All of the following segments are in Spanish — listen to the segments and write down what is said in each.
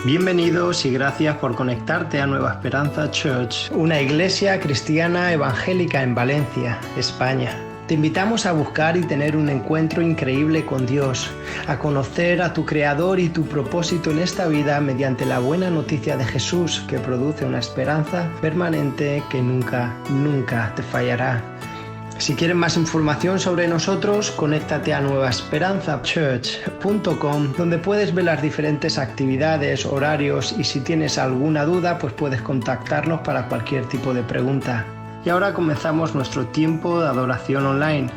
Bienvenidos y gracias por conectarte a Nueva Esperanza Church, una iglesia cristiana evangélica en Valencia, España. Te invitamos a buscar y tener un encuentro increíble con Dios, a conocer a tu Creador y tu propósito en esta vida mediante la buena noticia de Jesús, que produce una esperanza permanente que nunca te fallará. Si quieres más información sobre nosotros, conéctate a nuevaesperanzachurch.com, donde puedes ver las diferentes actividades, horarios, y si tienes alguna duda, pues puedes contactarnos para cualquier tipo de pregunta. Y ahora comenzamos nuestro tiempo de adoración online.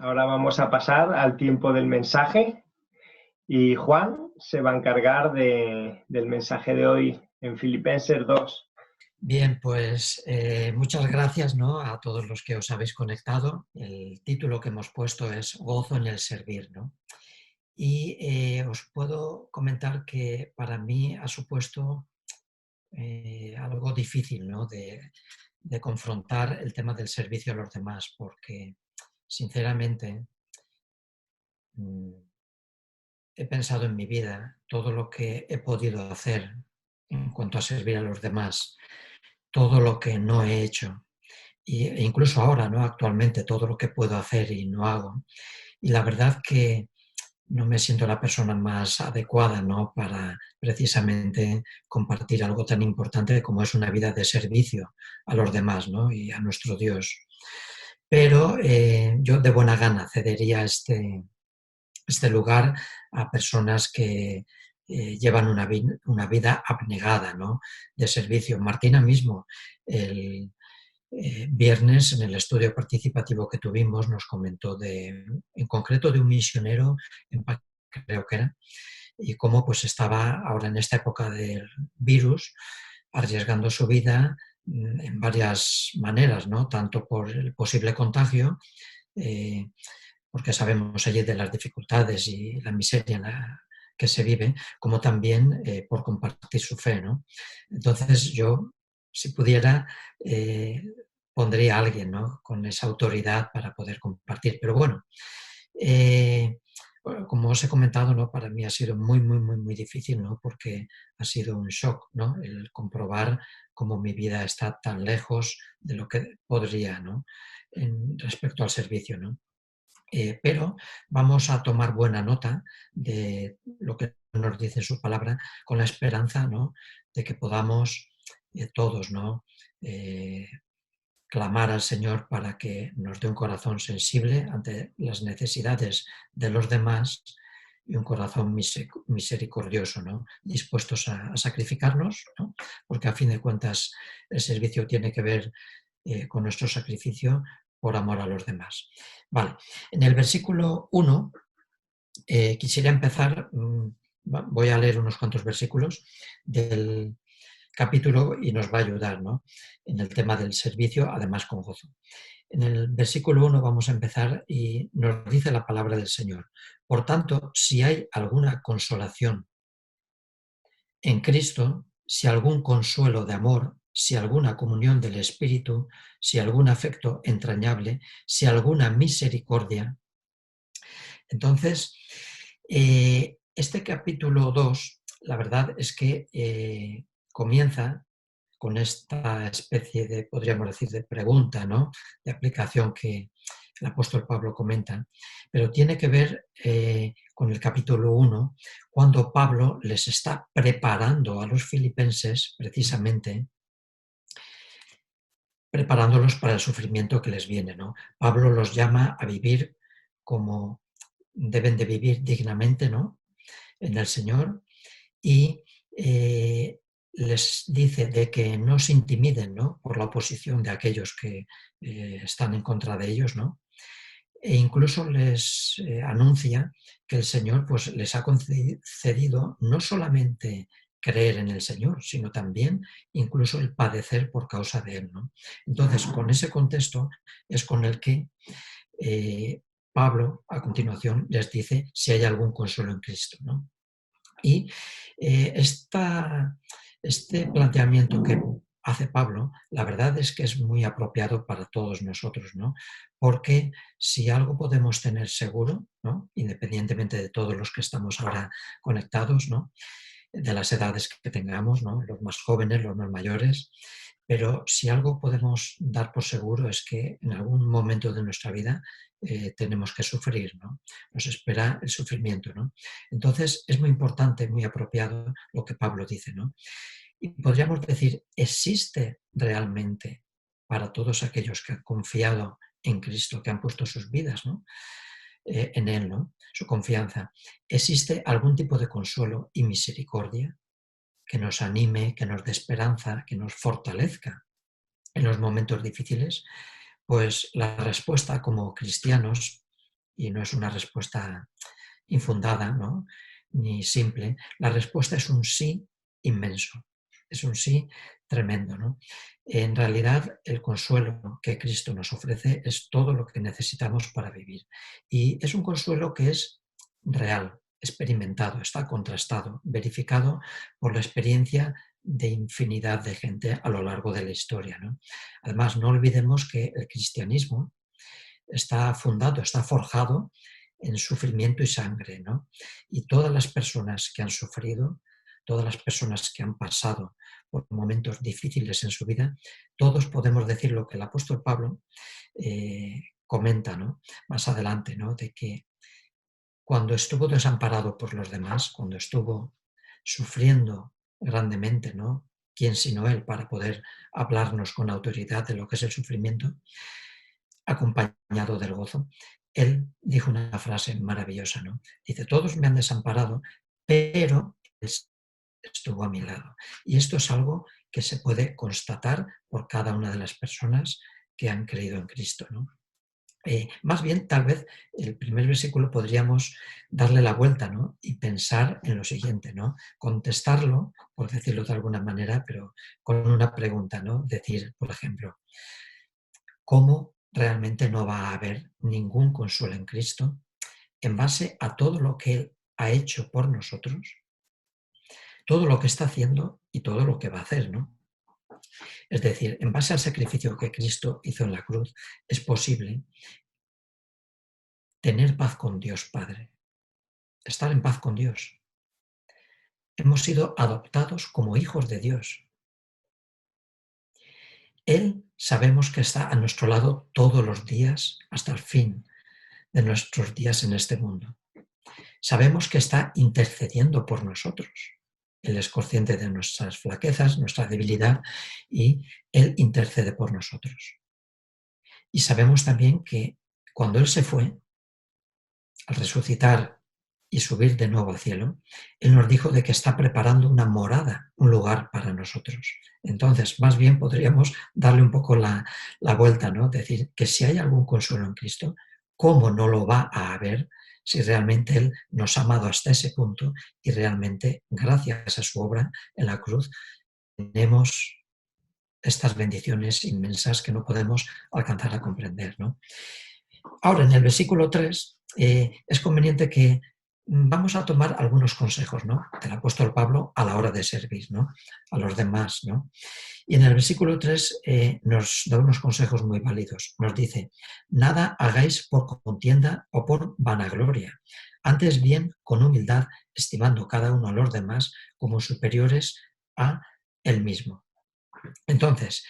Ahora vamos a pasar al tiempo del mensaje y Juan se va a encargar del mensaje de hoy en Filipenses 2. Bien, pues muchas gracias, ¿no?, a todos los que os habéis conectado. El título que hemos puesto es Gozo en el servir, ¿no? Y os puedo comentar que para mí ha supuesto algo difícil, ¿no?, de confrontar el tema del servicio a los demás, porque sinceramente he pensado en mi vida todo lo que he podido hacer en cuanto a servir a los demás, todo lo que no he hecho. E incluso ahora, ¿no?, actualmente, todo lo que puedo hacer y no hago. Y la verdad que no me siento la persona más adecuada, ¿no?, para precisamente compartir algo tan importante como es una vida de servicio a los demás, ¿no?, y a nuestro Dios. Pero yo de buena gana cedería este lugar a personas que llevan una vida abnegada, ¿no?, de servicio. Martina mismo, el viernes, en el estudio participativo que tuvimos, nos comentó en concreto de un misionero en Pakistán, creo que era, y cómo pues estaba ahora en esta época del virus arriesgando su vida en varias maneras, ¿no?, tanto por el posible contagio, porque sabemos allí de las dificultades y la miseria en la que se vive, como también por compartir su fe, ¿no? Entonces yo, si pudiera, pondría a alguien, ¿no?, con esa autoridad para poder compartir. Pero bueno, como os he comentado, ¿no?, para mí ha sido muy difícil, ¿no?, porque ha sido un shock, ¿no?, el comprobar cómo mi vida está tan lejos de lo que podría, ¿no?, respecto al servicio, ¿no? Pero vamos a tomar buena nota de lo que nos dice su palabra, con la esperanza, ¿no?, de que podamos todos, ¿no?, clamar al Señor para que nos dé un corazón sensible ante las necesidades de los demás y un corazón misericordioso, ¿no?, dispuestos a sacrificarnos, ¿no?, porque a fin de cuentas el servicio tiene que ver con nuestro sacrificio por amor a los demás. Vale, en el versículo 1 quisiera empezar, voy a leer unos cuantos versículos del capítulo y nos va a ayudar, ¿no?, en el tema del servicio, además con gozo. En el versículo 1 vamos a empezar y nos dice la palabra del Señor: por tanto, si hay alguna consolación en Cristo, si algún consuelo de amor, si alguna comunión del Espíritu, si algún afecto entrañable, si alguna misericordia. Entonces, este capítulo 2, la verdad es que comienza con esta especie de, podríamos decir, de pregunta, ¿no?, de aplicación que el apóstol Pablo comenta, pero tiene que ver con el capítulo 1, cuando Pablo les está preparando a los filipenses, precisamente, preparándolos para el sufrimiento que les viene, ¿no? Pablo los llama a vivir como deben de vivir dignamente, ¿no?, en el Señor, y les dice de que no se intimiden, ¿no?, por la oposición de aquellos que están en contra de ellos, ¿no? E incluso les anuncia que el Señor pues, les ha concedido no solamente creer en el Señor, sino también incluso el padecer por causa de Él, ¿no? Entonces, con ese contexto es con el que Pablo, a continuación, les dice si hay algún consuelo en Cristo, ¿no? Y este planteamiento que hace Pablo, la verdad es que es muy apropiado para todos nosotros, ¿no? Porque si algo podemos tener seguro, ¿no? Independientemente de todos los que estamos ahora conectados, ¿no? De las edades que tengamos, ¿no? Los más jóvenes, los más mayores, pero si algo podemos dar por seguro es que en algún momento de nuestra vida tenemos que sufrir, ¿no? Nos espera el sufrimiento, ¿no? Entonces es muy importante, muy apropiado lo que Pablo dice, ¿no? Y podríamos decir, ¿existe realmente para todos aquellos que han confiado en Cristo, que han puesto sus vidas, ¿no? En Él, ¿no? Su confianza? ¿Existe algún tipo de consuelo y misericordia que nos anime, que nos dé esperanza, que nos fortalezca en los momentos difíciles? Pues la respuesta como cristianos, y no es una respuesta infundada, ¿no? Ni simple, la respuesta es un sí inmenso, es un sí tremendo, ¿no? En realidad, el consuelo que Cristo nos ofrece es todo lo que necesitamos para vivir. Y es un consuelo que es real, experimentado, está contrastado, verificado por la experiencia de infinidad de gente a lo largo de la historia, ¿no? Además, no olvidemos que el cristianismo está fundado, está forjado en sufrimiento y sangre, ¿no? Y todas las personas que han sufrido, todas las personas que han pasado por momentos difíciles en su vida, todos podemos decir lo que el apóstol Pablo comenta, ¿no? Más adelante, ¿no? De que cuando estuvo desamparado por los demás, cuando estuvo sufriendo grandemente, ¿no? ¿Quién sino él para poder hablarnos con autoridad de lo que es el sufrimiento? Acompañado del gozo, él dijo una frase maravillosa, ¿no? Dice, todos me han desamparado, pero él estuvo a mi lado. Y esto es algo que se puede constatar por cada una de las personas que han creído en Cristo, ¿no? Más bien, tal vez el primer versículo podríamos darle la vuelta, ¿no? Y pensar en lo siguiente, ¿no? Contestarlo, por decirlo de alguna manera, pero con una pregunta, ¿no? Decir, por ejemplo, ¿cómo realmente no va a haber ningún consuelo en Cristo en base a todo lo que Él ha hecho por nosotros, todo lo que está haciendo y todo lo que va a hacer, ¿no? Es decir, en base al sacrificio que Cristo hizo en la cruz, es posible tener paz con Dios Padre, estar en paz con Dios. Hemos sido adoptados como hijos de Dios. Él sabemos que está a nuestro lado todos los días hasta el fin de nuestros días en este mundo. Sabemos que está intercediendo por nosotros. Él es consciente de nuestras flaquezas, nuestra debilidad, y Él intercede por nosotros. Y sabemos también que cuando Él se fue, al resucitar y subir de nuevo al cielo, Él nos dijo de que está preparando una morada, un lugar para nosotros. Entonces, más bien podríamos darle un poco la vuelta, ¿no? Decir que si hay algún consuelo en Cristo, ¿cómo no lo va a haber si realmente Él nos ha amado hasta ese punto y realmente, gracias a su obra en la cruz, tenemos estas bendiciones inmensas que no podemos alcanzar a comprender, ¿no? Ahora, en el versículo 3, es conveniente que vamos a tomar algunos consejos, ¿no? Del apóstol Pablo a la hora de servir, ¿no? A los demás, ¿no? Y en el versículo 3 nos da unos consejos muy válidos. Nos dice, nada hagáis por contienda o por vanagloria, antes bien con humildad, estimando cada uno a los demás como superiores a él mismo. Entonces,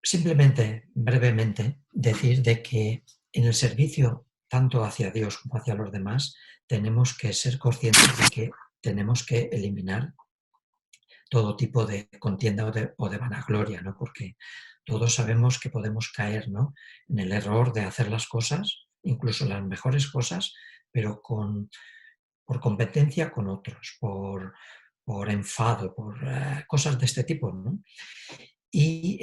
simplemente, brevemente, decir de que en el servicio, tanto hacia Dios como hacia los demás, tenemos que ser conscientes de que tenemos que eliminar todo tipo de contienda o de vanagloria, ¿no? Porque todos sabemos que podemos caer, ¿no? En el error de hacer las cosas, incluso las mejores cosas, pero por competencia con otros, por enfado, por cosas de este tipo, ¿no? Y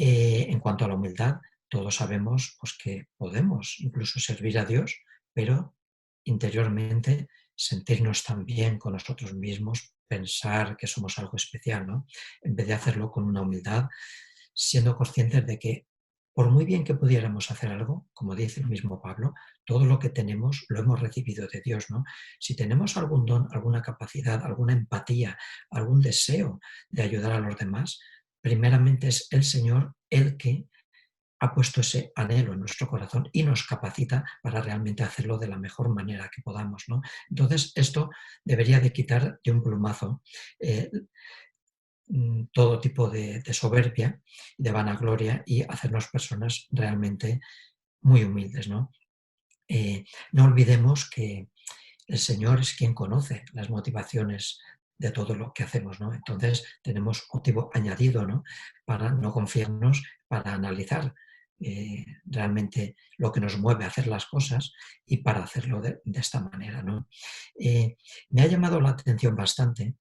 en cuanto a la humildad, todos sabemos pues, que podemos incluso servir a Dios, pero interiormente sentirnos tan bien con nosotros mismos, pensar que somos algo especial, ¿no? En vez de hacerlo con una humildad, siendo conscientes de que por muy bien que pudiéramos hacer algo, como dice el mismo Pablo, todo lo que tenemos lo hemos recibido de Dios, ¿no? Si tenemos algún don, alguna capacidad, alguna empatía, algún deseo de ayudar a los demás, primeramente es el Señor el que ha puesto ese anhelo en nuestro corazón y nos capacita para realmente hacerlo de la mejor manera que podamos, ¿no? Entonces, esto debería de quitar de un plumazo eh, todo tipo de soberbia y de vanagloria y hacernos personas realmente muy humildes, ¿no? No olvidemos que el Señor es quien conoce las motivaciones de todo lo que hacemos, ¿no? Entonces tenemos motivo añadido, ¿no? Para no confiarnos, para analizar realmente lo que nos mueve a hacer las cosas y para hacerlo de esta manera, ¿no? Eh, Me ha llamado la atención bastante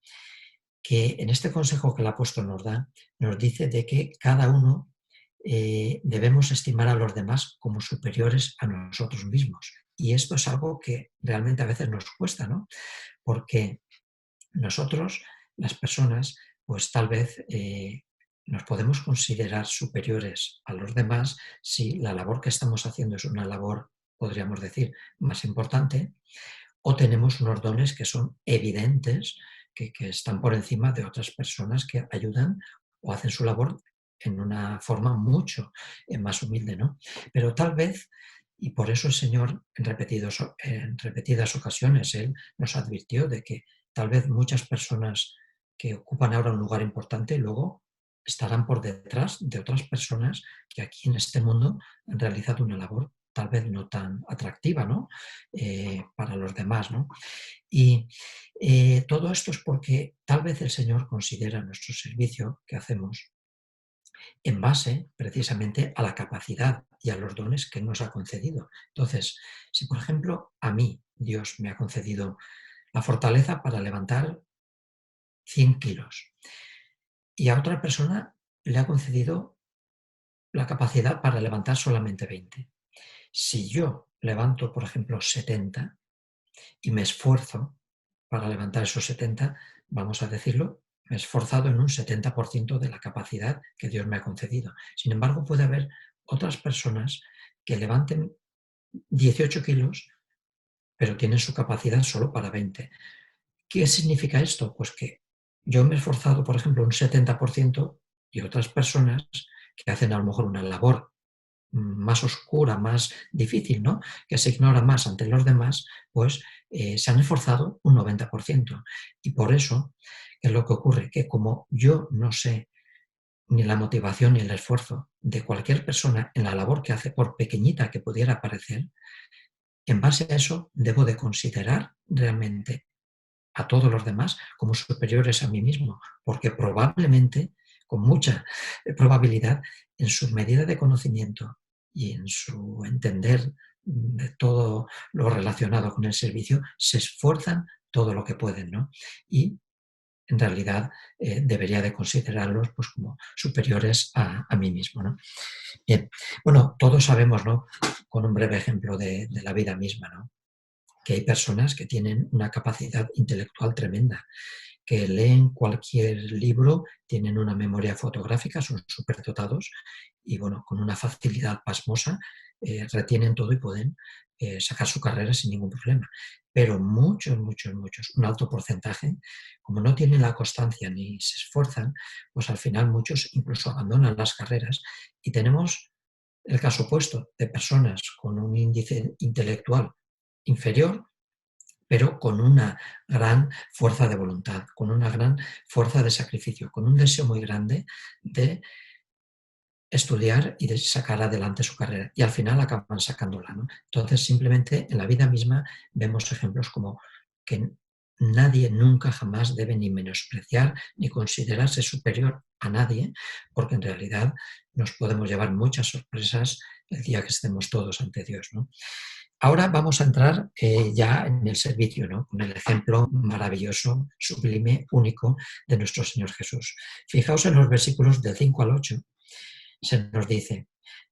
que en este consejo que el apóstol nos da, nos dice de que cada uno debemos estimar a los demás como superiores a nosotros mismos. Y esto es algo que realmente a veces nos cuesta, ¿no? Porque nosotros, las personas, pues tal vez nos podemos considerar superiores a los demás si la labor que estamos haciendo es una labor, podríamos decir, más importante, o tenemos unos dones que son evidentes, que están por encima de otras personas que ayudan o hacen su labor en una forma mucho más humilde, ¿no? Pero tal vez, y por eso el Señor en repetidas ocasiones, Él nos advirtió de que tal vez muchas personas que ocupan ahora un lugar importante luego estarán por detrás de otras personas que aquí en este mundo han realizado una labor tal vez no tan atractiva, ¿no? Para los demás, ¿no? Y todo esto es porque tal vez el Señor considera nuestro servicio que hacemos en base precisamente a la capacidad y a los dones que Él nos ha concedido. Entonces, si por ejemplo a mí Dios me ha concedido la fortaleza para levantar 100 kilos y a otra persona le ha concedido la capacidad para levantar solamente 20. Si yo levanto, por ejemplo, 70 y me esfuerzo para levantar esos 70, vamos a decirlo, me he esforzado en un 70% de la capacidad que Dios me ha concedido. Sin embargo, puede haber otras personas que levanten 18 kilos, pero tienen su capacidad solo para 20. ¿Qué significa esto? Pues que yo me he esforzado, por ejemplo, un 70% y otras personas que hacen a lo mejor una labor más oscura, más difícil, ¿no? Que se ignora más ante los demás, pues se han esforzado un 90%. Y por eso, ¿qué es lo que ocurre? Que como yo no sé ni la motivación ni el esfuerzo de cualquier persona en la labor que hace, por pequeñita que pudiera parecer, en base a eso debo de considerar realmente a todos los demás como superiores a mí mismo, porque probablemente, con mucha probabilidad, en su medida de conocimiento y en su entender de todo lo relacionado con el servicio, se esfuerzan todo lo que pueden, ¿no? Y en realidad debería de considerarlos pues, como superiores a mí mismo, ¿no? Bien, bueno, todos sabemos, ¿no? Con un breve ejemplo de la vida misma, ¿no? Que hay personas que tienen una capacidad intelectual tremenda, que leen cualquier libro, tienen una memoria fotográfica, son superdotados y bueno, con una facilidad pasmosa retienen todo y pueden sacar su carrera sin ningún problema. Pero muchos, muchos, muchos, un alto porcentaje, como no tienen la constancia ni se esfuerzan, pues al final muchos incluso abandonan las carreras y tenemos el caso opuesto de personas con un índice intelectual inferior, pero con una gran fuerza de voluntad, con una gran fuerza de sacrificio, con un deseo muy grande de estudiar y de sacar adelante su carrera. Y al final acaban sacándola, ¿no? Entonces, simplemente en la vida misma vemos ejemplos como que nadie nunca jamás debe ni menospreciar ni considerarse superior a nadie, porque en realidad nos podemos llevar muchas sorpresas el día que estemos todos ante Dios, ¿no? Ahora vamos a entrar ya en el servicio, ¿no? Con el ejemplo maravilloso, sublime, único de nuestro Señor Jesús. Fijaos en los versículos del 5 al 8. Se nos dice,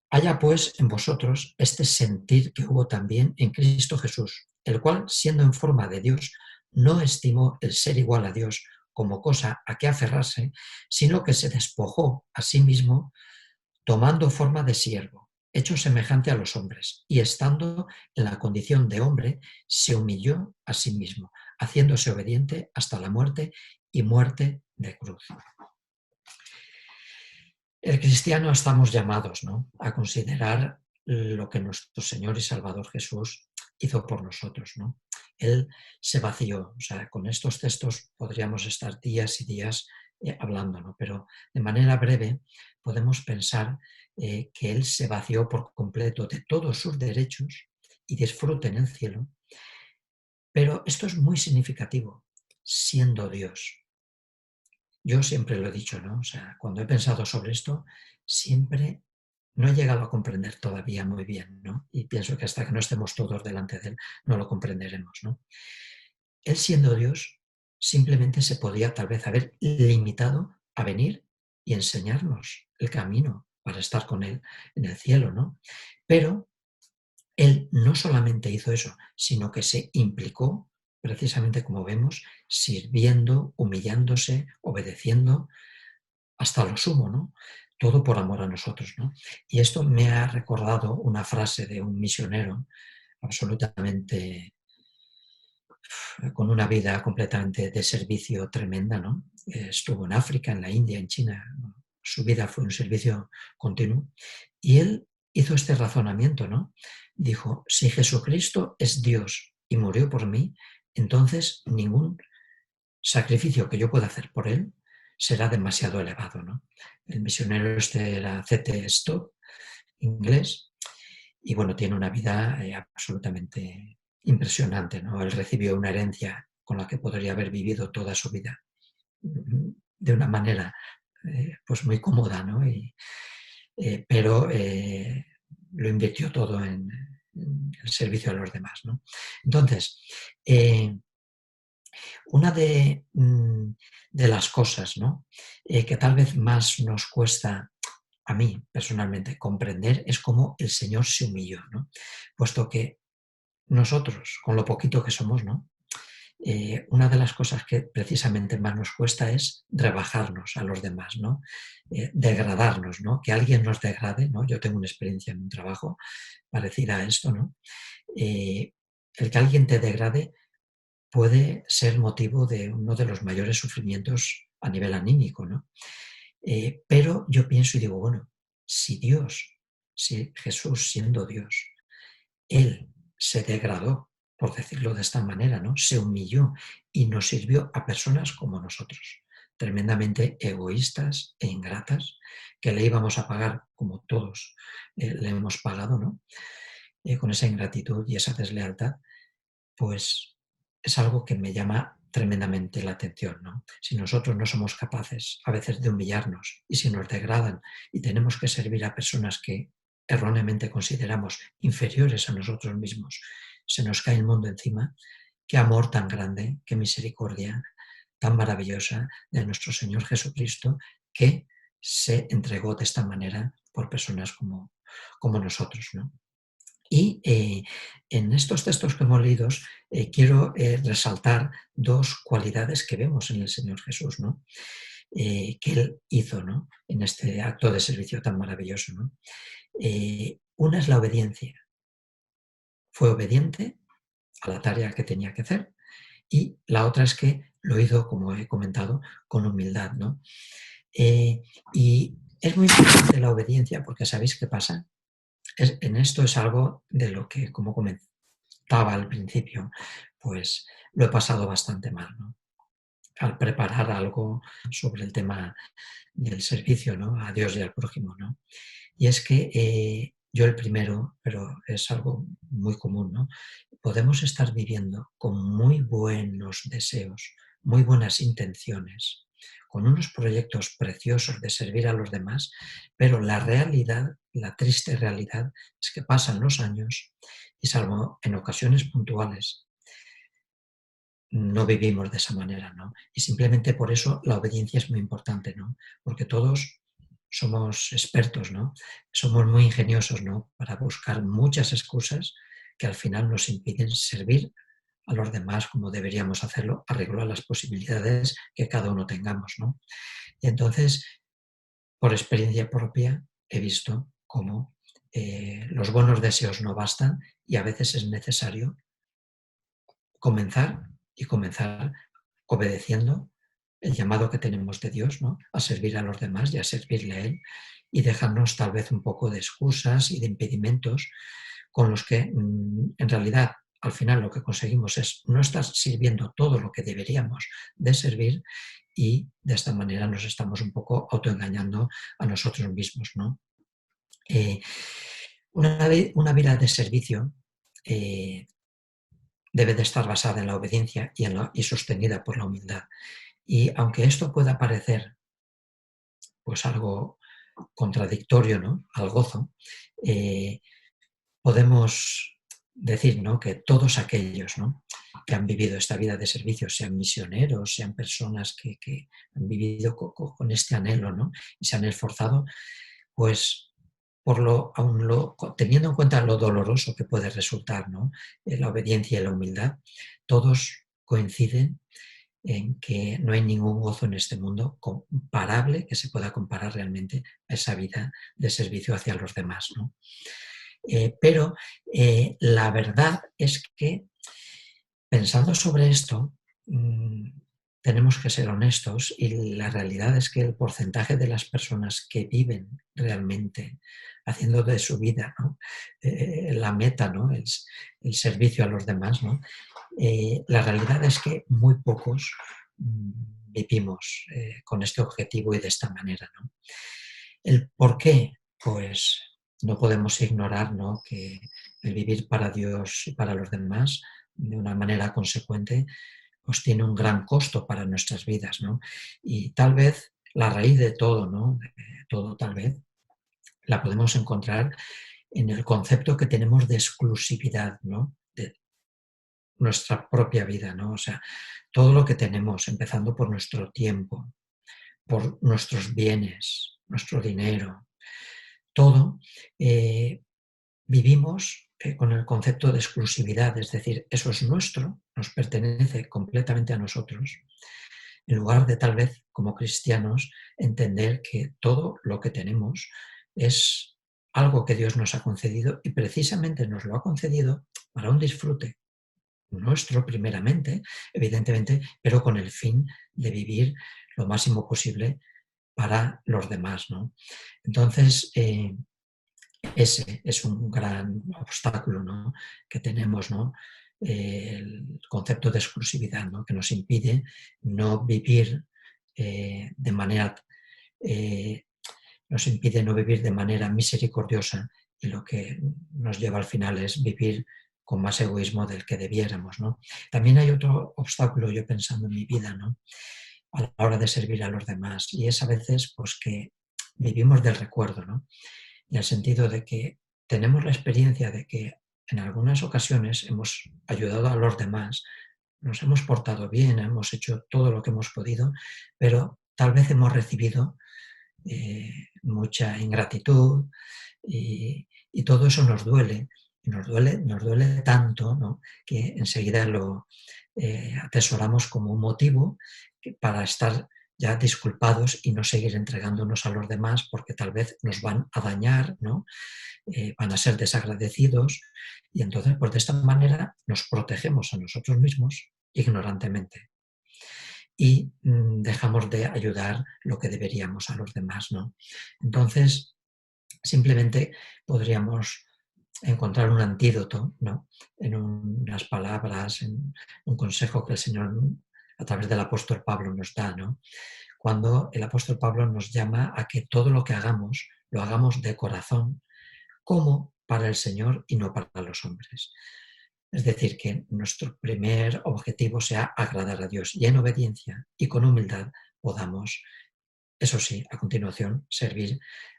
haya pues en vosotros este sentir que hubo también en Cristo Jesús, el cual, siendo en forma de Dios, no estimó el ser igual a Dios como cosa a que aferrarse, sino que se despojó a sí mismo, tomando forma de siervo, hecho semejante a los hombres, y estando en la condición de hombre, se humilló a sí mismo, haciéndose obediente hasta la muerte y muerte de cruz. El cristiano estamos llamados, ¿no?, a considerar lo que nuestro Señor y Salvador Jesús hizo por nosotros, ¿no? Él se vació, o sea, con estos textos podríamos estar días y días hablando, ¿no? Pero de manera breve podemos pensar que Él se vació por completo de todos sus derechos y disfruta en el cielo, pero esto es muy significativo, siendo Dios. Yo siempre lo he dicho, ¿no? O sea, cuando he pensado sobre esto, siempre no he llegado a comprender todavía muy bien, ¿no? Y pienso que hasta que no estemos todos delante de Él, no lo comprenderemos, ¿no? Él siendo Dios, simplemente se podía tal vez haber limitado a venir y enseñarnos el camino para estar con Él en el cielo, ¿no? Pero Él no solamente hizo eso, sino que se implicó, precisamente como vemos, sirviendo, humillándose, obedeciendo, hasta lo sumo, ¿no? Todo por amor a nosotros, ¿no? Y esto me ha recordado una frase de un misionero absolutamente con una vida completamente de servicio tremenda, ¿no? Estuvo en África, en la India, en China. Su vida fue un servicio continuo. Y él hizo este razonamiento, ¿no? Dijo, si Jesucristo es Dios y murió por mí, entonces ningún sacrificio que yo pueda hacer por él será demasiado elevado, ¿no? El misionero este era C.T. Stott, inglés, y bueno, tiene una vida absolutamente impresionante, ¿no? Él recibió una herencia con la que podría haber vivido toda su vida de una manera pues muy cómoda, ¿no? Pero lo invirtió todo en el servicio a los demás, ¿no? Entonces, una de las cosas, ¿no?, que tal vez más nos cuesta a mí personalmente comprender es cómo el Señor se humilló, ¿no? Puesto que nosotros, con lo poquito que somos, ¿no?, una de las cosas que precisamente más nos cuesta es rebajarnos a los demás, ¿no? Degradarnos, ¿no? Que alguien nos degrade, ¿no? Yo tengo una experiencia en un trabajo parecida a esto, ¿no? El que alguien te degrade puede ser motivo de uno de los mayores sufrimientos a nivel anímico, ¿no? Pero yo pienso y digo, bueno, si Dios, si Jesús siendo Dios, Él se degradó, por decirlo de esta manera, ¿no? Se humilló y nos sirvió a personas como nosotros, tremendamente egoístas e ingratas, que le íbamos a pagar como todos le hemos pagado, ¿no? Con esa ingratitud y esa deslealtad, pues es algo que me llama tremendamente la atención, ¿no? Si nosotros no somos capaces a veces de humillarnos y si nos degradan y tenemos que servir a personas que erróneamente consideramos inferiores a nosotros mismos, se nos cae el mundo encima. Qué amor tan grande, qué misericordia tan maravillosa de nuestro Señor Jesucristo, que se entregó de esta manera por personas como nosotros, ¿no? Y en estos textos que hemos leído quiero resaltar dos cualidades que vemos en el Señor Jesús, ¿no? Que Él hizo, ¿no?, en este acto de servicio tan maravilloso, ¿no? Una es la obediencia. Fue obediente a la tarea que tenía que hacer y la otra es que lo hizo, como he comentado, con humildad, ¿no? Y es muy importante la obediencia porque ¿sabéis qué pasa? En esto es algo de lo que, como comentaba al principio, pues lo he pasado bastante mal, ¿no? Al preparar algo sobre el tema del servicio, ¿no?, a Dios y al prójimo, ¿no? Y es que yo el primero, pero es algo muy común, ¿no? Podemos estar viviendo con muy buenos deseos, muy buenas intenciones, con unos proyectos preciosos de servir a los demás, pero la realidad, la triste realidad, es que pasan los años y salvo en ocasiones puntuales, no vivimos de esa manera, ¿no? Y simplemente por eso la obediencia es muy importante, ¿no? Porque todos somos expertos, ¿no? Somos muy ingeniosos, ¿no?, para buscar muchas excusas que al final nos impiden servir a los demás como deberíamos hacerlo, arreglo a las posibilidades que cada uno tengamos, ¿no? Y entonces, por experiencia propia, he visto cómo los buenos deseos no bastan y a veces es necesario comenzar y comenzar obedeciendo el llamado que tenemos de Dios, ¿no? A servir a los demás y a servirle a Él, y dejarnos tal vez un poco de excusas y de impedimentos con los que en realidad al final lo que conseguimos es no estar sirviendo todo lo que deberíamos de servir, y de esta manera nos estamos un poco autoengañando a nosotros mismos, ¿no? Eh, una vida de servicio eh, debe de estar basada en la obediencia y sostenida por la humildad. Y aunque esto pueda parecer pues algo contradictorio, ¿no?, al gozo, eh, podemos decir, ¿no?, que todos aquellos, ¿no?, que han vivido esta vida de servicio, sean misioneros, sean personas que han vivido con este anhelo, ¿no?, y se han esforzado, pues teniendo en cuenta lo doloroso que puede resultar, ¿no?, la obediencia y la humildad, todos coinciden en que no hay ningún gozo en este mundo comparable, que se pueda comparar realmente a esa vida de servicio hacia los demás, ¿no? Pero la verdad es que, pensando sobre esto, tenemos que ser honestos, y la realidad es que el porcentaje de las personas que viven realmente haciendo de su vida, ¿no?, la meta, ¿no?, el servicio a los demás, ¿no?, la realidad es que muy pocos vivimos con este objetivo y de esta manera, ¿no? ¿El por qué? Pues no podemos ignorar, ¿no?, que el vivir para Dios y para los demás de una manera consecuente pues tiene un gran costo para nuestras vidas, ¿no? Y tal vez la raíz de todo, ¿no?, de todo tal vez, la podemos encontrar en el concepto que tenemos de exclusividad, ¿no?, de nuestra propia vida, ¿no? O sea, todo lo que tenemos, empezando por nuestro tiempo, por nuestros bienes, nuestro dinero, todo, vivimos con el concepto de exclusividad, es decir, eso es nuestro, nos pertenece completamente a nosotros, en lugar de tal vez, como cristianos, entender que todo lo que tenemos es algo que Dios nos ha concedido, y precisamente nos lo ha concedido para un disfrute nuestro primeramente, evidentemente, pero con el fin de vivir lo máximo posible para los demás, ¿no? Entonces, ese es un gran obstáculo, ¿no?, que tenemos, ¿no?, el concepto de exclusividad, ¿no?, que nos impide no vivir de manera eh, nos impide no vivir de manera misericordiosa, y lo que nos lleva al final es vivir con más egoísmo del que debiéramos, ¿no? También hay otro obstáculo, yo pensando en mi vida, ¿no?, a la hora de servir a los demás, y es a veces pues que vivimos del recuerdo, ¿no?, en el sentido de que tenemos la experiencia de que en algunas ocasiones hemos ayudado a los demás, nos hemos portado bien, hemos hecho todo lo que hemos podido, pero tal vez hemos recibido mucha ingratitud, y todo eso nos duele, y nos duele tanto, ¿no?, que enseguida lo atesoramos como un motivo para estar ya disculpados y no seguir entregándonos a los demás, porque tal vez nos van a dañar, ¿no?, van a ser desagradecidos, y entonces pues de esta manera nos protegemos a nosotros mismos ignorantemente, y dejamos de ayudar lo que deberíamos a los demás, ¿no? Entonces, simplemente podríamos encontrar un antídoto, ¿no?, en unas palabras, en un consejo que el Señor a través del apóstol Pablo nos da, ¿no?, cuando el apóstol Pablo nos llama a que todo lo que hagamos, lo hagamos de corazón, como para el Señor y no para los hombres. Es decir, que nuestro primer objetivo sea agradar a Dios, y en obediencia y con humildad podamos, eso sí, a continuación, servir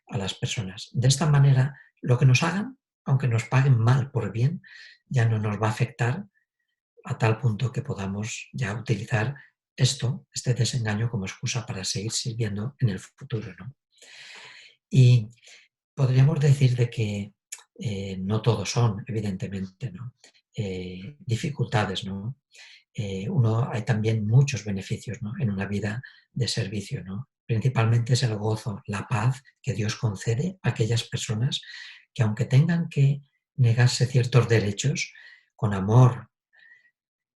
a las personas. De esta manera, lo que nos hagan, aunque nos paguen mal por bien, ya no nos va a afectar a tal punto que podamos ya utilizar este desengaño como excusa para seguir sirviendo en el futuro, ¿no? Y podríamos decir de que no todos son, evidentemente, ¿no?, dificultades, ¿no? Hay también muchos beneficios, ¿no?, en una vida de servicio, ¿no? Principalmente es el gozo, la paz que Dios concede a aquellas personas que, aunque tengan que negarse ciertos derechos, con amor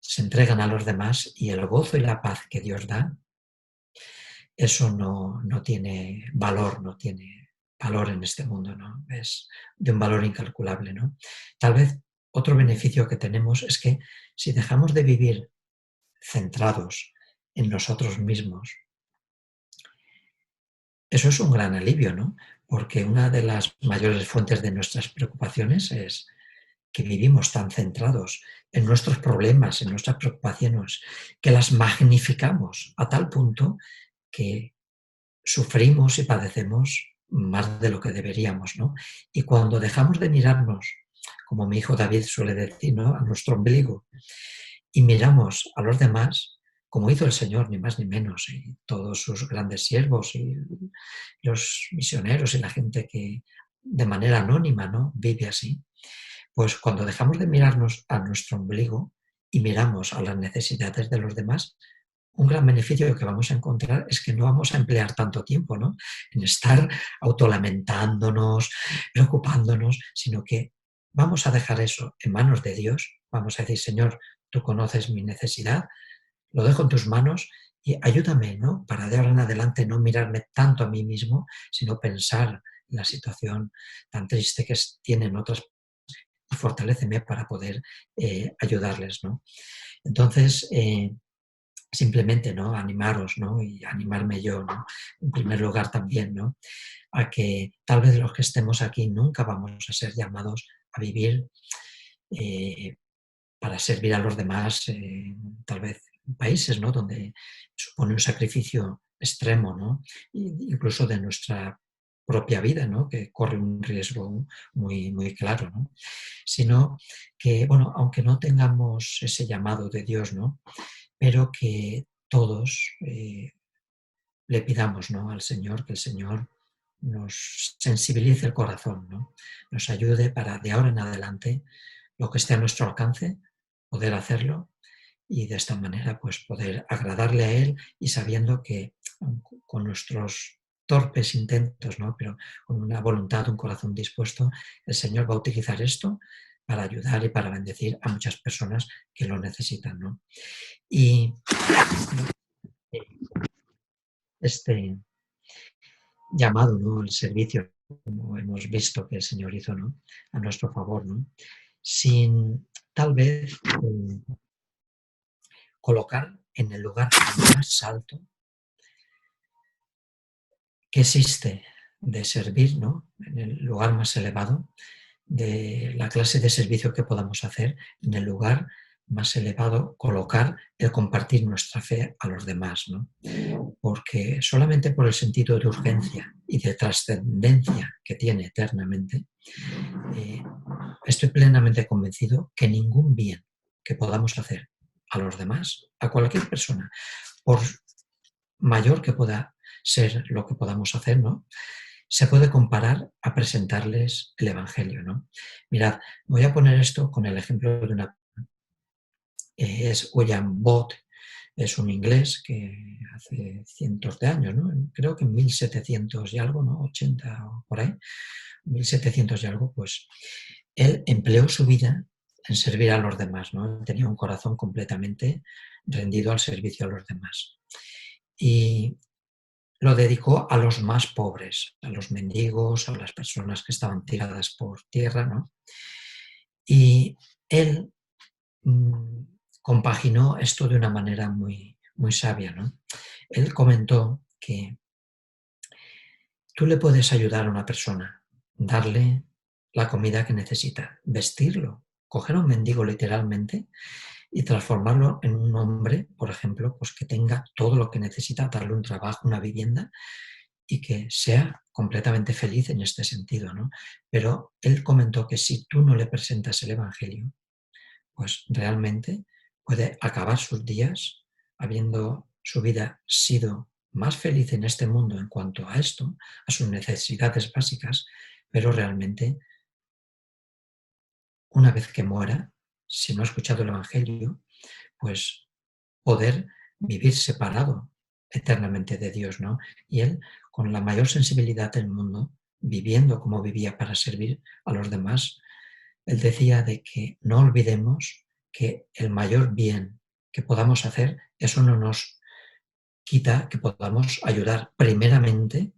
se entregan a los demás, y el gozo y la paz que Dios da eso no tiene valor, no tiene valor en este mundo, ¿no? Es de un valor incalculable, ¿no? Tal vez otro beneficio que tenemos es que si dejamos de vivir centrados en nosotros mismos, eso es un gran alivio, ¿no? Porque una de las mayores fuentes de nuestras preocupaciones es que vivimos tan centrados en nuestros problemas, en nuestras preocupaciones, que las magnificamos a tal punto que sufrimos y padecemos más de lo que deberíamos, ¿no? Y cuando dejamos de mirarnos, como mi hijo David suele decir, ¿no? A nuestro ombligo, y miramos a los demás, como hizo el Señor, ni más ni menos, y todos sus grandes siervos y los misioneros y la gente que de manera anónima, ¿no? Vive así, pues cuando dejamos de mirarnos a nuestro ombligo y miramos a las necesidades de los demás, un gran beneficio que vamos a encontrar es que no vamos a emplear tanto tiempo, ¿no? En estar autolamentándonos, preocupándonos, sino que vamos a dejar eso en manos de Dios. Vamos a decir, Señor, tú conoces mi necesidad, lo dejo en tus manos y ayúdame, ¿no? Para de ahora en adelante no mirarme tanto a mí mismo, sino pensar en la situación tan triste que tienen otras y fortaléceme para poder ayudarles, ¿no? Entonces, simplemente, ¿no? Animaros, ¿no? Y animarme yo, ¿no? En primer lugar también, ¿no? A que tal vez los que estemos aquí nunca vamos a ser llamados a vivir eh, para servir a los demás, tal vez en países, ¿no? Donde supone un sacrificio extremo, ¿no? Incluso de nuestra propia vida, ¿no? Que corre un riesgo muy, muy claro, ¿no? Sino que, bueno, aunque no tengamos ese llamado de Dios, ¿no? Pero que todos le pidamos, ¿no? Al Señor, que el Señor nos sensibilice el corazón, ¿no? Nos ayude para de ahora en adelante, lo que esté a nuestro alcance, poder hacerlo y de esta manera pues poder agradarle a Él y sabiendo que con nuestros torpes intentos, ¿no? Pero con una voluntad, un corazón dispuesto, el Señor va a utilizar esto para ayudar y para bendecir a muchas personas que lo necesitan, ¿no? Y este llamado, ¿no? El servicio, como hemos visto que el Señor hizo, ¿no? A nuestro favor, ¿no? Sin tal vez colocar en el lugar más alto que existe de servir, ¿no? En el lugar más elevado de la clase de servicio que podamos hacer, en el lugar más elevado, colocar el compartir nuestra fe a los demás, ¿no? Porque solamente por el sentido de urgencia y de trascendencia que tiene eternamente, eh, estoy plenamente convencido que ningún bien que podamos hacer a los demás, a cualquier persona, por mayor que pueda ser lo que podamos hacer, ¿no? Se puede comparar a presentarles el Evangelio, ¿no? Mirad, voy a poner esto con el ejemplo de una... es William Booth, es un inglés que hace cientos de años, ¿no? Creo que en 1700 y algo, ¿no? 80 o por ahí, 1700 y algo, pues él empleó su vida en servir a los demás, ¿no? Tenía un corazón completamente rendido al servicio a los demás. Y lo dedicó a los más pobres, a los mendigos, a las personas que estaban tiradas por tierra, ¿no? Y él compaginó esto de una manera muy, muy sabia, ¿no? Él comentó que tú le puedes ayudar a una persona, darle la comida que necesita, vestirlo, coger a un mendigo literalmente y transformarlo en un hombre, por ejemplo, pues que tenga todo lo que necesita, darle un trabajo, una vivienda y que sea completamente feliz en este sentido, ¿no? Pero él comentó que si tú no le presentas el Evangelio, pues realmente puede acabar sus días habiendo su vida sido más feliz en este mundo en cuanto a esto, a sus necesidades básicas, pero realmente una vez que muera, si no ha escuchado el Evangelio, pues poder vivir separado eternamente de Dios, ¿no? Y él, con la mayor sensibilidad del mundo, viviendo como vivía para servir a los demás, él decía de que no olvidemos que el mayor bien que podamos hacer, eso no nos quita que podamos ayudar primeramente,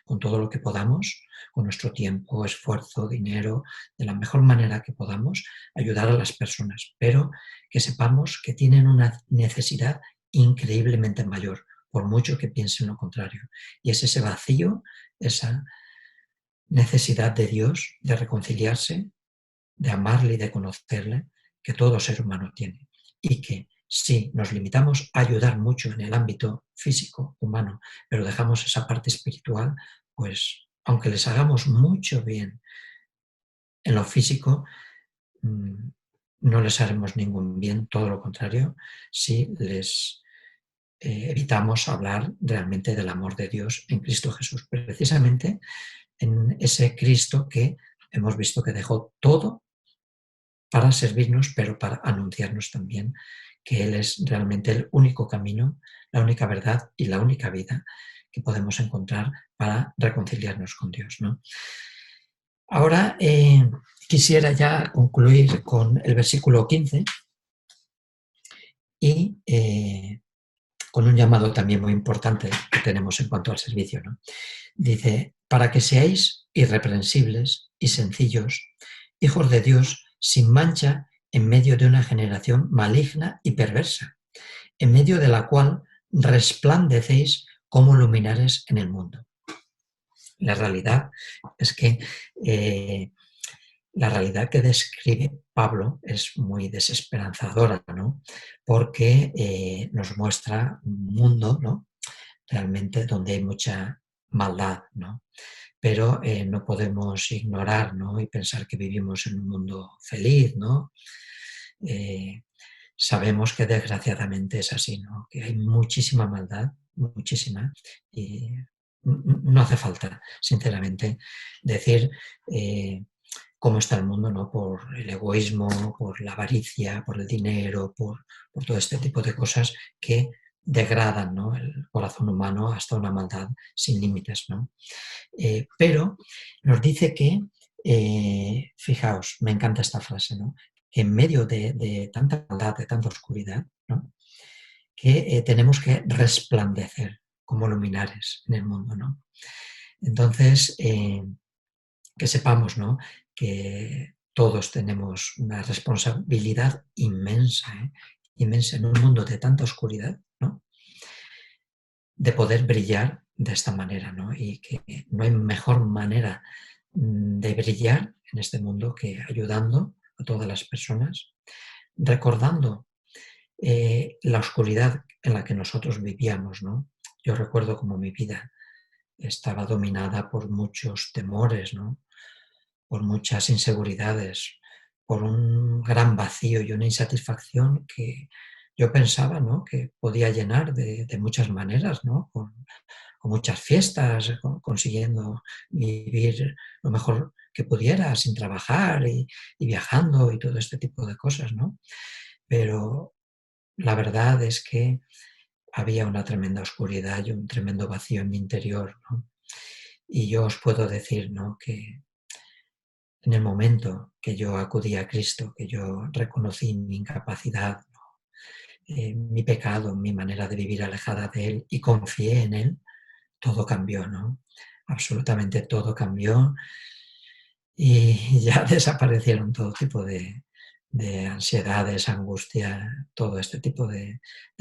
con todo lo que podamos, con nuestro tiempo, esfuerzo, dinero, de la mejor manera que podamos, ayudar a las personas, pero que sepamos que tienen una necesidad increíblemente mayor, por mucho que piensen lo contrario. Y es ese vacío, esa necesidad de Dios, de reconciliarse, de amarle y de conocerle, que todo ser humano tiene. Y que si nos limitamos a ayudar mucho en el ámbito físico, humano, pero dejamos esa parte espiritual, pues aunque les hagamos mucho bien en lo físico, no les haremos ningún bien, todo lo contrario, si les evitamos hablar realmente del amor de Dios en Cristo Jesús, precisamente en ese Cristo que hemos visto que dejó todo para servirnos, pero para anunciarnos también que Él es realmente el único camino, la única verdad y la única vida que podemos encontrar para reconciliarnos con Dios, ¿no? Ahora quisiera ya concluir con el versículo 15 y con un llamado también muy importante que tenemos en cuanto al servicio, ¿no? Dice, para que seáis irreprensibles y sencillos, hijos de Dios sin mancha en medio de una generación maligna y perversa, en medio de la cual resplandecéis como luminares en el mundo. La realidad es que la realidad que describe Pablo es muy desesperanzadora, ¿no? Porque nos muestra un mundo, ¿no? Realmente donde hay mucha maldad, ¿no? Pero no podemos ignorar, ¿no? Y pensar que vivimos en un mundo feliz, ¿no? Sabemos que desgraciadamente es así, ¿no? Que hay muchísima maldad, muchísima, y no hace falta, sinceramente, decir cómo está el mundo, ¿no? Por el egoísmo, por la avaricia, por el dinero, por todo este tipo de cosas que degradan, ¿no? El corazón humano hasta una maldad sin límites, ¿no? Pero nos dice que, fijaos, me encanta esta frase, ¿no? Que en medio de tanta maldad, de tanta oscuridad, ¿no? Que tenemos que resplandecer como luminares en el mundo, ¿no? Entonces, que sepamos, ¿no? Que todos tenemos una responsabilidad inmensa, inmensa en un mundo de tanta oscuridad, ¿no? De poder brillar de esta manera, ¿no? Y que no hay mejor manera de brillar en este mundo que ayudando a todas las personas, recordando la oscuridad en la que nosotros vivíamos, ¿no? Yo recuerdo como mi vida estaba dominada por muchos temores, ¿no? Por muchas inseguridades, por un gran vacío y una insatisfacción que yo pensaba, ¿no? Que podía llenar de muchas maneras, ¿no? Con muchas fiestas, consiguiendo vivir lo mejor que pudiera sin trabajar y viajando y todo este tipo de cosas, ¿no? Pero la verdad es que había una tremenda oscuridad y un tremendo vacío en mi interior, ¿no? Y yo os puedo decir, ¿no? Que en el momento que yo acudí a Cristo, que yo reconocí mi incapacidad, ¿no? Mi pecado, mi manera de vivir alejada de Él y confié en Él, todo cambió, ¿no? Absolutamente todo cambió y ya desaparecieron todo tipo de ansiedades, angustia, todo este tipo de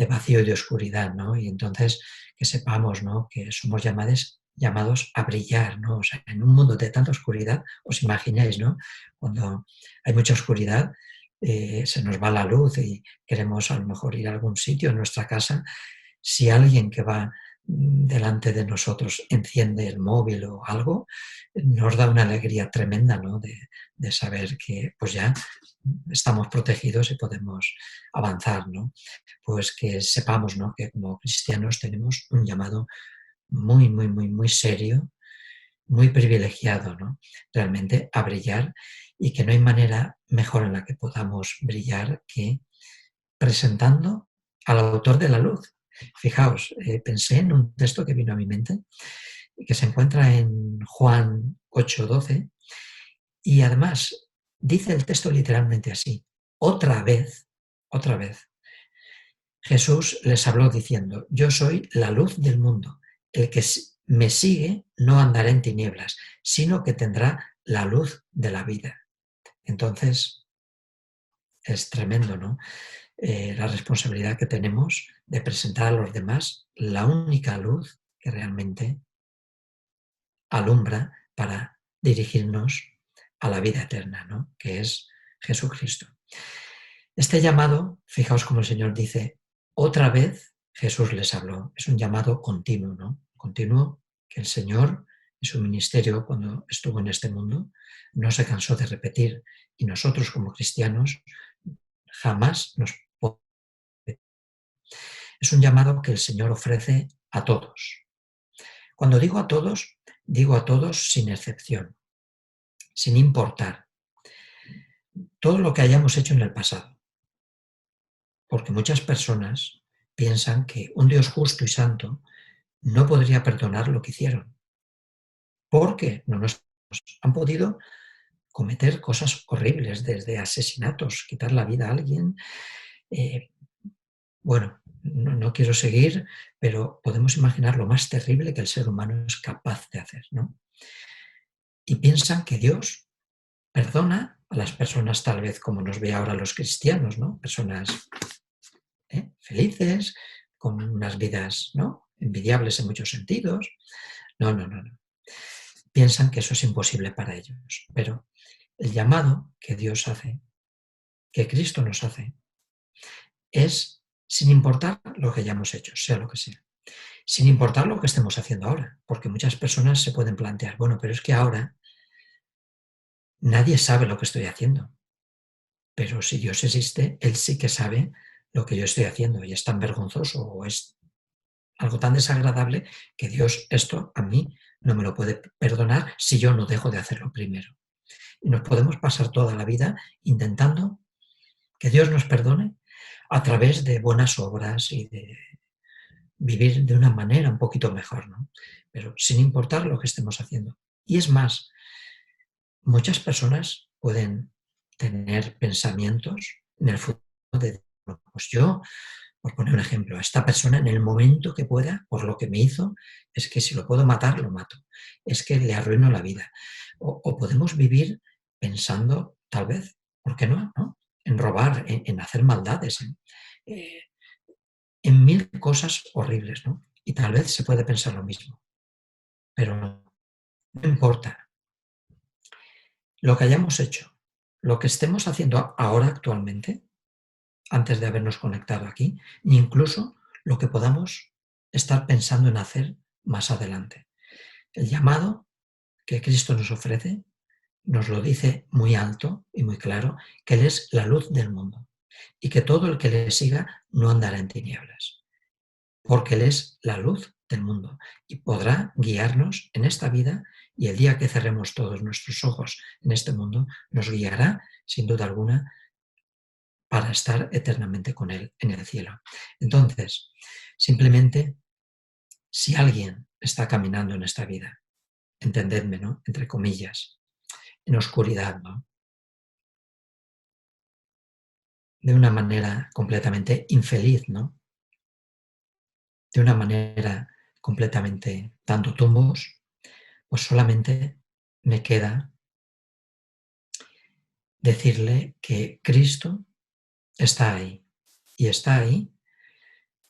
vacío y de oscuridad, ¿no? Y entonces que sepamos, ¿no? Que somos llamados a brillar, ¿no? O sea, en un mundo de tanta oscuridad, os imagináis, ¿no? Cuando hay mucha oscuridad, se nos va la luz y queremos a lo mejor ir a algún sitio en nuestra casa, si alguien que va delante de nosotros enciende el móvil o algo, nos da una alegría tremenda, ¿no? De saber que pues ya estamos protegidos y podemos avanzar, ¿no? Pues que sepamos, ¿no? Que como cristianos tenemos un llamado muy, muy, muy, muy serio, muy privilegiado, ¿no? Realmente a brillar y que no hay manera mejor en la que podamos brillar que presentando al autor de la luz. Fijaos, pensé en un texto que vino a mi mente, que se encuentra en Juan 8:12, y además dice el texto literalmente así: otra vez, Jesús les habló diciendo: yo soy la luz del mundo. El que me sigue no andará en tinieblas, sino que tendrá la luz de la vida. Entonces, es tremendo, ¿no? La responsabilidad que tenemos de presentar a los demás la única luz que realmente alumbra para dirigirnos a la vida eterna, ¿no? Que es Jesucristo. Este llamado, fijaos como el Señor dice, otra vez Jesús les habló. Es un llamado continuo, ¿no? Continuo que el Señor en su ministerio, cuando estuvo en este mundo, no se cansó de repetir, y nosotros como cristianos jamás nos podemos. Es un llamado que el Señor ofrece a todos. Cuando digo a todos sin excepción, sin importar todo lo que hayamos hecho en el pasado. Porque muchas personas piensan que un Dios justo y santo no podría perdonar lo que hicieron. Porque no nos han podido cometer cosas horribles, desde asesinatos, quitar la vida a alguien. Bueno, no quiero seguir, pero podemos imaginar lo más terrible que el ser humano es capaz de hacer, ¿no? Y piensan que Dios perdona a las personas tal vez como nos ve ahora los cristianos, ¿no? Personas felices, con unas vidas, ¿no?, envidiables en muchos sentidos. No. Piensan que eso es imposible para ellos. Pero el llamado que Dios hace, que Cristo nos hace, es sin importar lo que hayamos hecho, sea lo que sea. Sin importar lo que estemos haciendo ahora. Porque muchas personas se pueden plantear, bueno, pero es que ahora nadie sabe lo que estoy haciendo. Pero si Dios existe, Él sí que sabe lo que yo estoy haciendo, y es tan vergonzoso o es algo tan desagradable que Dios esto a mí no me lo puede perdonar si yo no dejo de hacerlo primero. Y nos podemos pasar toda la vida intentando que Dios nos perdone a través de buenas obras y de vivir de una manera un poquito mejor, ¿no? Pero sin importar lo que estemos haciendo. Y es más, muchas personas pueden tener pensamientos en el futuro de, bueno, pues yo, por poner un ejemplo, a esta persona en el momento que pueda, por lo que me hizo, es que si lo puedo matar, lo mato. Es que le arruino la vida. O podemos vivir pensando, tal vez, ¿por qué no? ¿No? En robar, en hacer maldades, en mil cosas horribles, ¿no? Y tal vez se puede pensar lo mismo. Pero no importa lo que hayamos hecho, lo que estemos haciendo ahora actualmente, antes de habernos conectado aquí, ni incluso lo que podamos estar pensando en hacer más adelante. El llamado que Cristo nos ofrece nos lo dice muy alto y muy claro, que Él es la luz del mundo y que todo el que le siga no andará en tinieblas, porque Él es la luz del mundo y podrá guiarnos en esta vida, y el día que cerremos todos nuestros ojos en este mundo, nos guiará sin duda alguna para estar eternamente con Él en el cielo. Entonces, simplemente, si alguien está caminando en esta vida, entendedme, ¿no?, entre comillas, en oscuridad, ¿no?, de una manera completamente infeliz, ¿no?, de una manera completamente dando tumbos, pues solamente me queda decirle que Cristo está ahí. Y está ahí.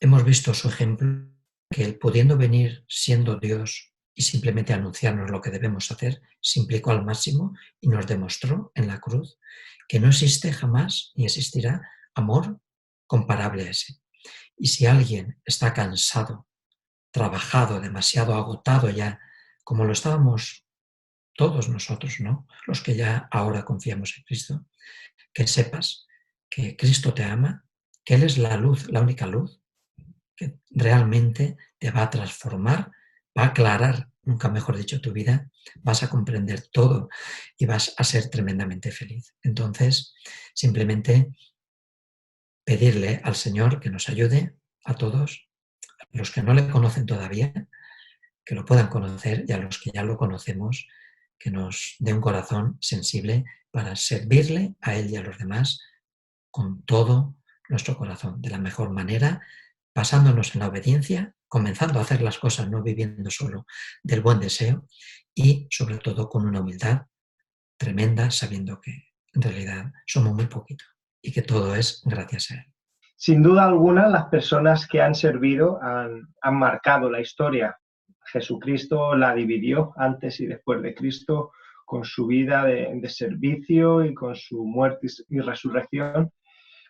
Hemos visto su ejemplo, que Él, pudiendo venir siendo Dios y simplemente anunciarnos lo que debemos hacer, se implicó al máximo y nos demostró en la cruz que no existe jamás ni existirá amor comparable a ese. Y si alguien está cansado, trabajado, demasiado agotado ya, como lo estábamos todos nosotros, ¿no?, los que ya ahora confiamos en Cristo, que sepas que Cristo te ama, que Él es la luz, la única luz, que realmente te va a transformar, va a aclarar, nunca mejor dicho, tu vida, vas a comprender todo y vas a ser tremendamente feliz. Entonces, simplemente pedirle al Señor que nos ayude a todos, a los que no le conocen todavía, que lo puedan conocer, y a los que ya lo conocemos, que nos dé un corazón sensible para servirle a Él y a los demás con todo nuestro corazón de la mejor manera, basándonos en la obediencia, comenzando a hacer las cosas, no viviendo solo del buen deseo y sobre todo con una humildad tremenda, sabiendo que en realidad somos muy poquitos y que todo es gracias a Él. Sin duda alguna, las personas que han servido han marcado la historia. Jesucristo la dividió antes y después de Cristo con su vida de servicio y con su muerte y resurrección.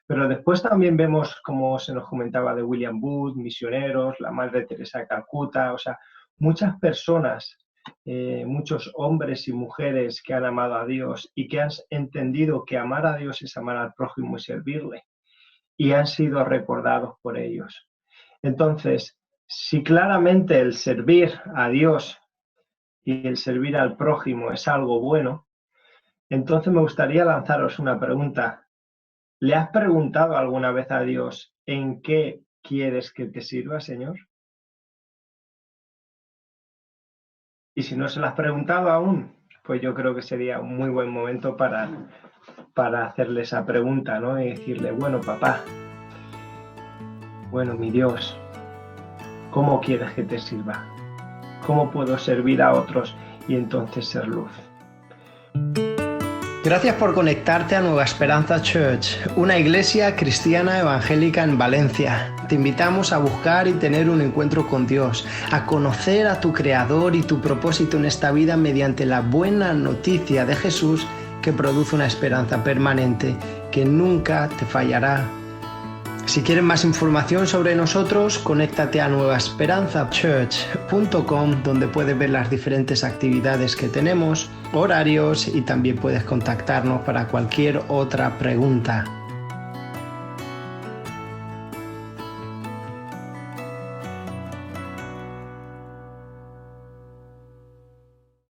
Pero después también vemos, como se nos comentaba, de William Booth, misioneros, la Madre Teresa de Calcuta, o sea, muchas personas, muchos hombres y mujeres que han amado a Dios y que han entendido que amar a Dios es amar al prójimo y servirle, y han sido recordados por ellos. Entonces, si claramente el servir a Dios y el servir al prójimo es algo bueno, entonces me gustaría lanzaros una pregunta. ¿Le has preguntado alguna vez a Dios en qué quieres que te sirva, Señor? Y si no se lo has preguntado aún, pues yo creo que sería un muy buen momento para hacerle esa pregunta, ¿no? Y decirle, bueno, papá, bueno, mi Dios, ¿cómo quieres que te sirva? ¿Cómo puedo servir a otros y entonces ser luz? Gracias por conectarte a Nueva Esperanza Church, una iglesia cristiana evangélica en Valencia. Te invitamos a buscar y tener un encuentro con Dios, a conocer a tu Creador y tu propósito en esta vida mediante la buena noticia de Jesús que produce una esperanza permanente que nunca te fallará. Si quieres más información sobre nosotros, conéctate a nuevaesperanzachurch.com, donde puedes ver las diferentes actividades que tenemos, horarios y también puedes contactarnos para cualquier otra pregunta.